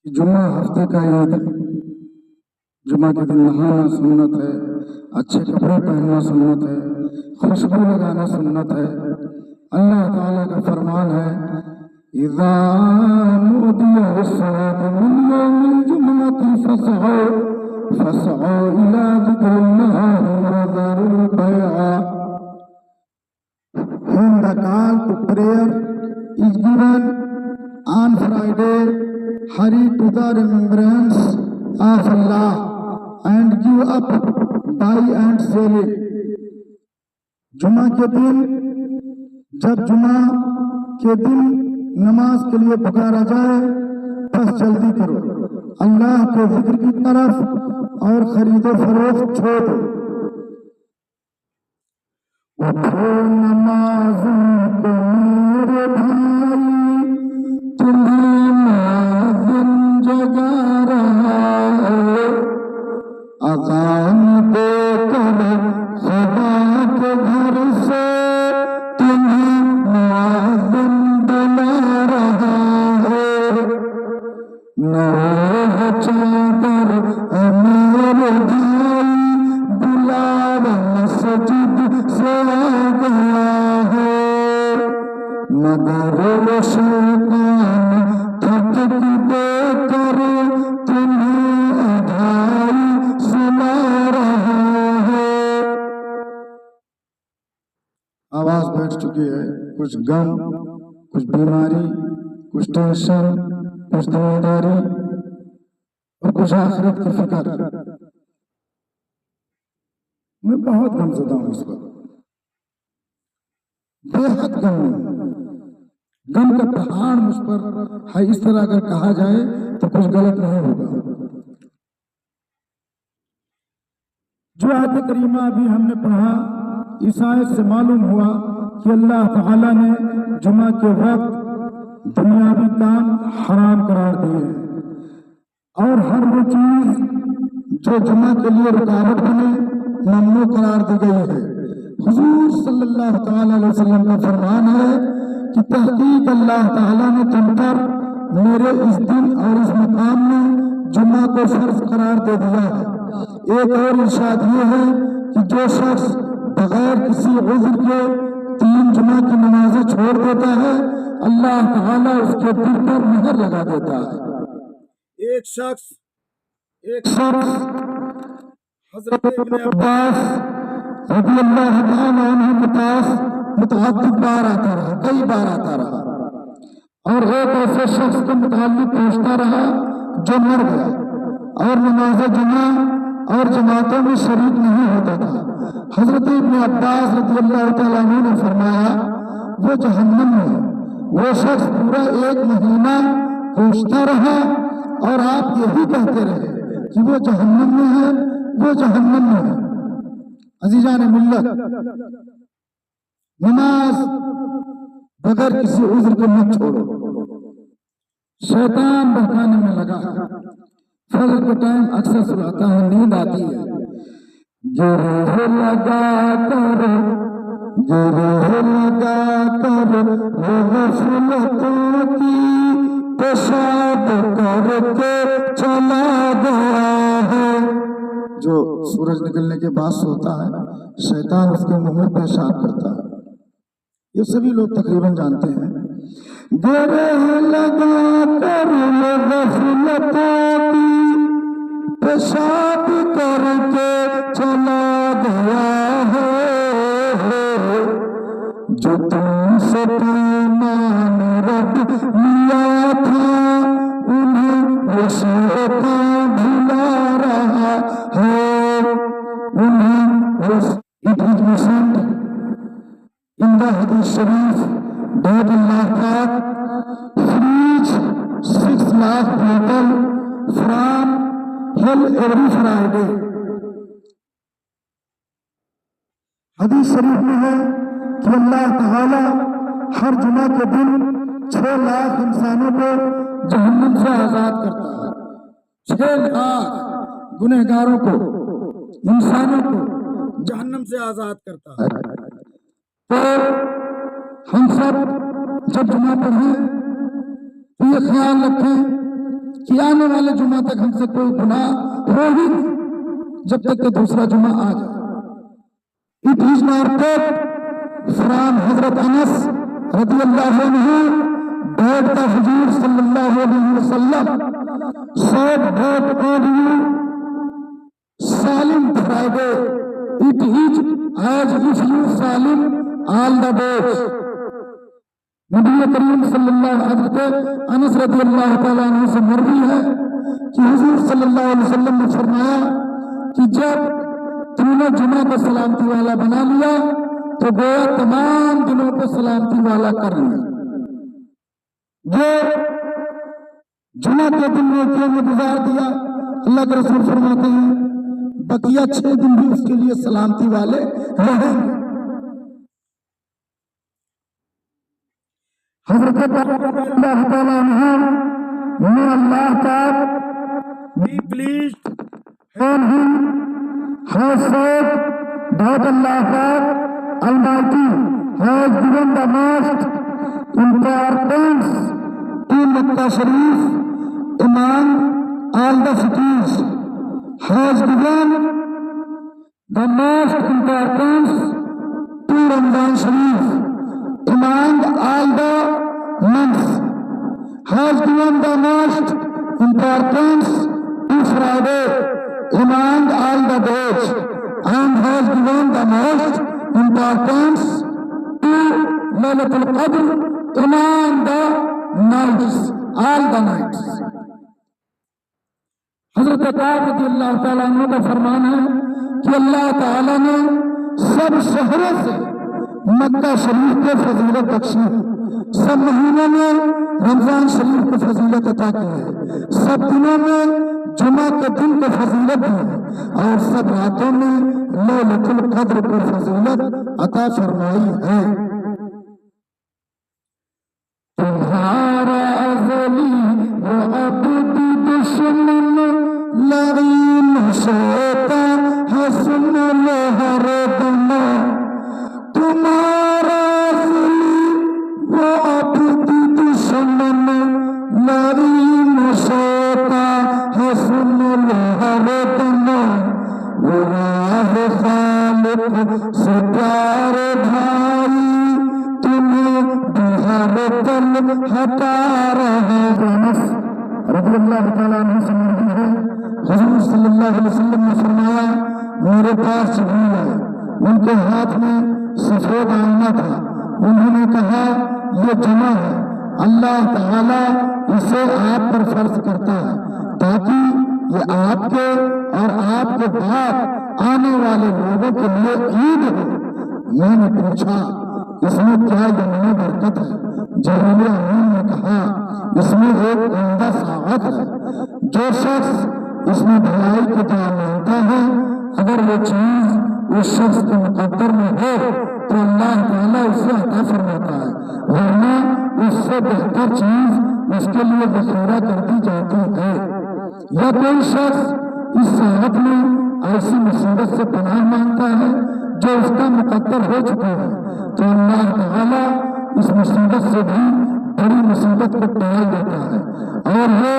جمعہ ہفتے کا عید ہے۔ جمعہ کے دن نہانا سنت ہے، اچھے کپڑے پہننا سنت ہے، خوشبو لگانا سنت ہے۔ اللہ تعالیٰ کا فرمان ہے اذا نودی للصلاة من یوم الجمعة فاسعوا الى ذکر اللہ وذروا البیع. When the call to prayer is given on Friday, hurry to the remembrance of Allah and give up, buy and sell it. جمعہ کے دن جب جمعہ کے دن نماز کے لیے پکارا جائے بس جلدی کرو، اللہ کے ذکر کی طرف اور خرید و فروخت چھوڑ دو۔ اٹھو نماز کو میرے بھائی، تمہیں مؤذن جگا رہا ہے، اذان دے کر خدا کے گھر سے تمہیں مؤذن بلا رہا ہے۔ نہ چادر اے میرے بھائی، بلاوا مسجد سے آ گیا ہے، مگر شیطان تھک دے کر تمہیں ادھائی سنا رہا ہے۔ آواز بیٹھ چکی ہے، کچھ غم، کچھ بیماری، کچھ ٹینشن، کچھ ذمہ داری اور کچھ آخرت کی فکر۔ میں بہت غم زدہ ہوں اس وقت، بے حد غم ہوں، غم کا پہاڑ مجھ پر ہے۔ اس طرح اگر کہا جائے تو کچھ غلط نہیں ہوگا۔ جو آیت کریمہ ابھی ہم نے پڑھا، اس آیت سے معلوم ہوا کہ اللہ تعالیٰ نے جمعہ کے وقت دنیاوی کام حرام قرار دیے ہیں، اور ہر وہ چیز جو جمعہ کے لیے رکاوٹ بنے ممنوع قرار دی گئی ہے۔ حضور صلی اللہ تعالیٰ علیہ وسلم کا فرمان ہے کہ تحقیق اللہ تعالیٰ نے تم پر میرے اس دن اور اس مقام میں جمعہ کو فرض قرار دے دیا ہے۔ ایک اور ارشاد یہ ہے کہ جو شخص بغیر کسی عذر کے 3 جمعہ کی نمازیں چھوڑ دیتا ہے، اللہ تعالیٰ اس کے دل پر مہر لگا دیتا ہے۔ ایک شخص حضرت ابن عباس رضی اللہ تعالیٰ عنہ کے پاس متعدد بار آتا رہا، کئی بار آتا رہا، اور ایک ایسے شخص کے متعلق پوچھتا رہا جو مر گیا اور نماز جمعہ اور جماعتوں میں شریک نہیں ہوتا تھا۔ حضرت ابن عباس رضی اللہ تعالیٰ عنہ نے فرمایا وہ جہنم میں ہے۔ وہ شخص پورا 1 مہینہ پوچھتا رہا اور آپ یہی کہتے رہے کہ وہ جہنم میں ہے، وہ جہنم میں ہے۔ عزیزان ملت، نماز بغیر کسی عذر کے مت چھوڑو۔ شیطان بہکانے میں لگا، فجر کے ٹائم اکثر سلاتا ہے، نیند آتی ہے، گروہ لگا کر وہ غفلتوں کی پیشاب کر کے چلا گیا ہے۔ جو سورج نکلنے کے بعد سوتا ہے، شیطان اس کے منہ میں پیشاب کرتا ہے، یہ سبھی لوگ تقریباً جانتے ہیں۔ گروہ لگا کر وہ غفلتوں کی پیشاب کر کے چلا گیا ہے، جو تم سے پیمان رب لیا تھا انہیں وہ شیطان بھلا رہا ہے، انہیں it is mentioned in the Hadith Sharif that Allah Ta'ala frees 6 lakh people from hell every Friday۔ حدیث شریف میں ہے کہ اللہ تعالیٰ ہر جمعہ کے دن 6 لاکھ انسانوں کو جہنم سے آزاد کرتا ہے۔ 6 لاکھ گنہگاروں کو، انسانوں کو جہنم سے آزاد کرتا ہے۔ تو ہم سب جب جمعہ پڑھیں تو یہ خیال رکھیں کہ آنے والے جمعہ تک ہم سے کوئی گناہ ہو ہی نہیں جب تک کہ دوسرا جمعہ آ جائے. It is narrated from Hazrat Anas radiyallahu anhu that the Huzur sallallahu alaihi wasallam said that on you Salim Friday, it is as if you Salim all the days. نبی کریم صلی اللہ علیہ وسلم انس رضی اللہ تعالیٰ عنہ سے مروی ہے کہ حضور صلی اللہ علیہ وسلم نے فرمایا کہ جب تم نے جمعہ کو سلامتی والا بنا لیا تو گویا تمام دنوں کو سلامتی والا کر لیا. جو جمعہ کے دن نے کیوں انتظار دیا، اللہ کے رسول فرماتے ہیں بقیہ 6 دن بھی اس کے لیے سلامتی والے رہیں گے. حضرت اللہ تعالیٰ عنہ may Allah God be pleased on him has said that Allah God Almighty has given the most importance to Makkah Sharif among all the cities, has given the most importance to Ramadan Sharif among all the months, has given the most importance to Friday among all the days, and has given the most importance to Laylatul Qadr among the nights, all the nights. حضرت کعب رضی اللہ تعالیٰ عنہ کا فرمان ہے کہ اللہ تعالیٰ نے سب شہروں سے مکہ شریف کو فضیلت بخشی ہے، سب مہینوں میں رمضان شریف کو فضیلت عطا کی ہے، سب دنوں میں جمعہ کے دن کو فضیلت دی ہے، اور سب راتوں میں لیلۃ القدر کو فضیلت عطا فرمائی ہے. تمہارا ازلی و ابدی دشمن لعین شیطان ہے، سن لو ہر دم. تمہارا ازلی و ابدی دشمن لعین شیطان ہے، سن لو ہر دم. وہ راہ خالق سے پیارے بھائی تمہیں بہار تل ہٹا رہے. انس رضی اللہ تعالیٰ عنہ سے مروی ہے حضور صلی اللہ علیہ وسلم نے فرمایا میرے پاس جبریل آئے، ان کے ہاتھ میں سفید آئینہ تھا. انہوں نے کہا یہ جمعہ ہے، اللہ تعالیٰ اسے آپ پر فرض کرتا ہے تاکہ یہ آپ کے اور آپ کے بعد آنے والے لوگوں کے لیے عید ہو. میں نے پوچھا اس میں کیا یمین برکت ہے؟ جبریل امین نے کہا اس میں ایک عمدہ ساعت ہے، جو شخص اس میں بھلائی کی دعا مانگتا ہے اگر وہ چیز اس شخص کے مقدر میں ہو تو اللہ تعالیٰ اسے عطا فرماتا ہے، ورنہ اس سے بہتر چیز اس کے لیے ذخیرہ کر دی جاتی ہے. یا کوئی شخص اس ساعت میں ایسی مصیبت سے پناہ مانگتا ہے جو اس کا مقدر ہو چکا ہے تو اللہ تعالیٰ اس مصیبت سے بھی بڑی مصیبت کو ٹال دیتا ہے، اور وہ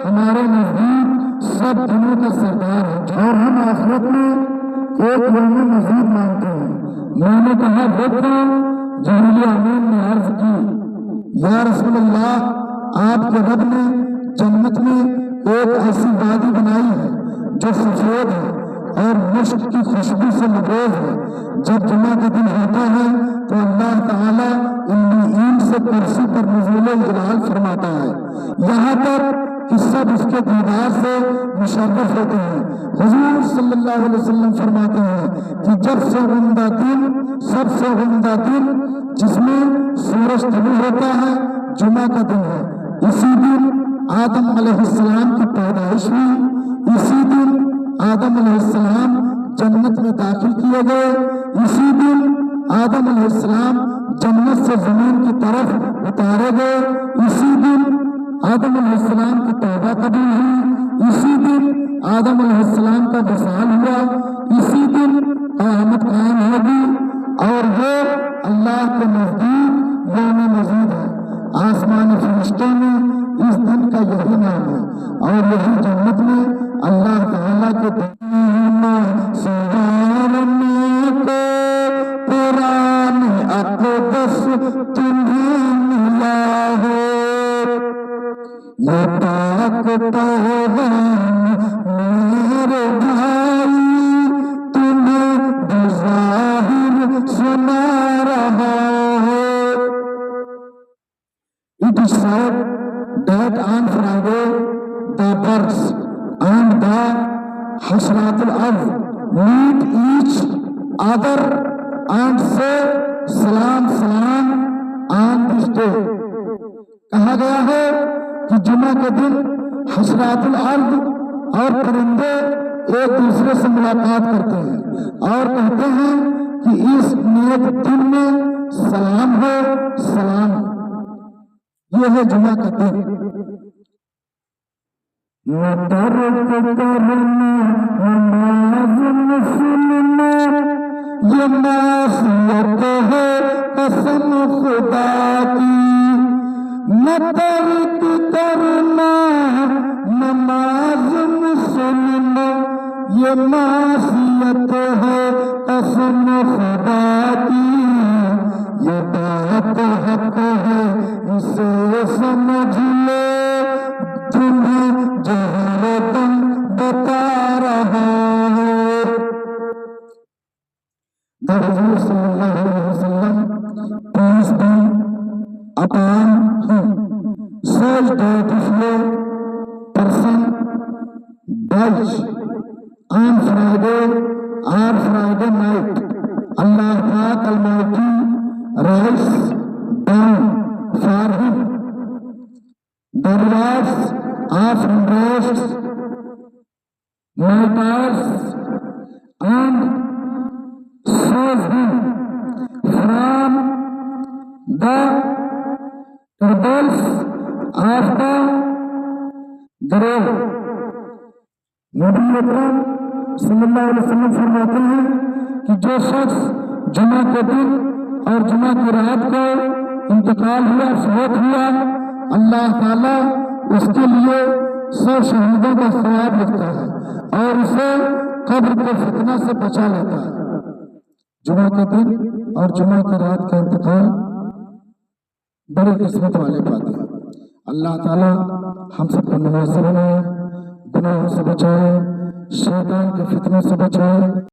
ہمارے نزدیک سب دنوں کا سردار ہے. اور ہم آخرت میں ایک یوم مزید مانگتے ہیں. میں نے کہا دیکھو، جبریل امین نے عرض کی یا رسول اللہ آپ کے رب نے جنت میں ایک ایسی وادی بنائی ہے جو سفید ہے اور مشک کی خوشبو سے مبوز ہے. جب جمعہ کا دن ہوتا ہے تو اللہ تعالیٰ عین سے کرسی پر نزول جلال فرماتا ہے، یہاں پر کہ سب اس کے دیدار سے مشرف ہوتے ہیں. حضور صلی اللہ علیہ وسلم فرماتے ہیں کہ جب سے عمدہ دن، سب سے عمدہ دن جس میں سورج طلوع ہوتا ہے جمعہ کا دن ہے. اسی دن آدم علیہ السلام کی پیدائش ہوئی، اسی دن آدم علیہ السلام جنت میں داخل کیے گئے، اسی دن آدم علیہ السلام جنت سے زمین کی طرف اتارے گئے، اسی دن آدم علیہ السلام کی توبہ قبول ہوئی، اسی دن آدم علیہ السلام کا وصال ہوا، اسی دن قیامت قائم ہوگی. اور یہ اللہ کے نزدیک یوم مزید ہے. آسمان فرشتوں میں اس دن کا یہی نام ہے یہی جنت میں اللہ تعالیٰ کے قرآن اقدس تمہیں ملا ہے، یہ پاک پیغام میرے بھائی تمہیں بظاہر سنا رہا ہے۔ It is said that on Friday the birds and the Hashrat al-Ard meet each other and say salam salam on this day۔ کہا گیا ہے کہ جمعہ کے دن حشرات الارض اور پرندے ایک دوسرے سے ملاقات کرتے ہیں اور کہتے ہیں کہ اس نیک دن میں سلام ہو سلام۔ یہ ہے جمعہ کا دن۔ یہ معصیت ہے قسم خدا کی، نہ ترک کرنا نماز مسلم، یہ معصیت ہے قسم خدا کی، یہ بات حق ہے اسے سمجھ لو، تمہیں جہالتاً بتا رہا ہے۔ The Rasul sallallahu alaihi wasallam, peace be upon him, says that if a person dies on Friday or Friday night, Allah Ta'ala Almighty writes down for him the rewards of hundreds, martyrs, and saves him from the troubles of the grave۔ نبی اکرم صلی اللہ علیہ وسلم فرماتے ہیں کہ جو شخص جمعہ کے دن اور جمعہ کی رات کو انتقال ہوا، فوت ہوا، اللہ تعالیٰ اس کے لیے 100 شہیدوں کا ثواب لکھتا ہے اور اسے قبر کے فتنہ سے بچا لیتا ہے۔ جمعہ کے دن اور جمعہ کی رات کا انتقال بڑی قسمت والے پاتے ہیں۔ اللہ تعالیٰ ہم سب کو نماز سے بنائے، گناہوں سے بچائے، شیطان کے فتنوں سے بچائے۔